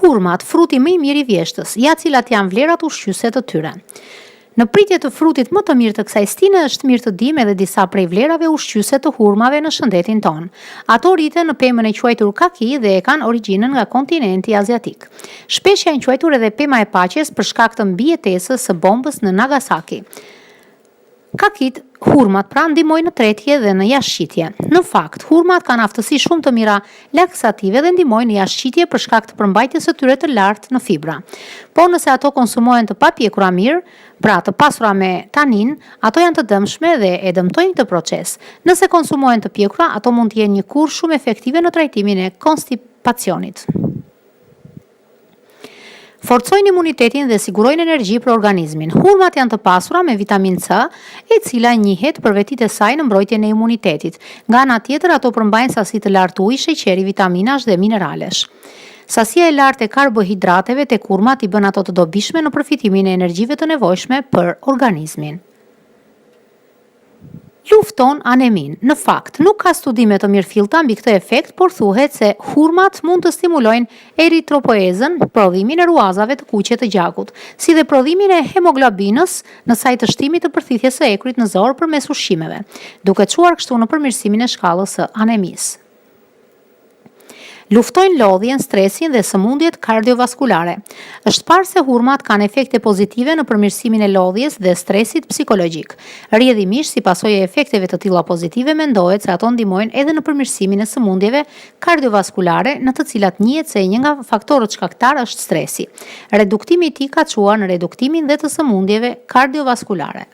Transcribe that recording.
Hurmat, fruti më i mirë i vjeshtës, ja cilat janë vlerat ushqyese të tyre. Në pritje të frutit më të mirë të kësaj stine është mirë të dimë edhe disa prej vlerave ushqyese të hurmave në shëndetin tonë. Ato rriten në pemën e quajtur kaki dhe e kanë origjinën nga kontinenti aziatik. Shpesh janë quajtur edhe pema e paqes për shkak të mbijetesës së bombës në Nagasaki. Kakit, hurmat pra ndihmojnë në tretje dhe në jashtëqitje. Në fakt, hurmat kanë aftësi shumë të mira laksative dhe ndihmojnë në jashtëqitje për shkak të përmbajtjes së tyre të lartë në fibra. Po nëse ato konsumohen të papjekura mirë, pra të pasura me tanin, ato janë të dëmshme dhe e dëmtojnë këtë proces. Nëse konsumohen të pjekura, ato mund të jenë një kurrë shumë efektive në trajtimin e konstipacionit. Forcojnë imunitetin dhe sigurojnë energji për organizmin. Hurmat janë të pasura me vitaminë C, e cila njihet për vetitë e saj në mbrojtjen e imunitetit. Nga ana tjetër, ato përmbajnë sasi të lartë uji, sheqeri, vitaminash dhe mineralesh. Sasia e lartë e karbohidrateve tek hurmat i bën ato të dobishme në përfitimin e energjive të nevojshme për organizmin. Lufton anemin. Në fakt, nuk ka studime të mirëfillta mbi këtë efekt, por thuhet se hurmat mund të stimulojnë eritropoezën, prodhimin e ruazave të kuqe të gjakut, si dhe prodhimin e hemoglobinës në saj të shtimit të përthithjes së ekrit në zor përmes ushqimeve, duke çuar kështu në përmirësimin e shkallës së anemisë. Luftojnë lodhjen, stresin dhe sëmundjet kardiovaskulare. Është parë se hurmat kanë efekte pozitive në përmirësimin e lodhjes dhe stresit psikologjik. Rrjedhimisht, si pasojë e efekteve të tilla pozitive, mendohet se ato ndihmojnë edhe në përmirësimin e sëmundjeve kardiovaskulare, në të cilat njihet se një nga faktorët shkaktar është stresi. Reduktimi i tij ka çuar në reduktimin dhe të sëmundjeve kardiovaskulare.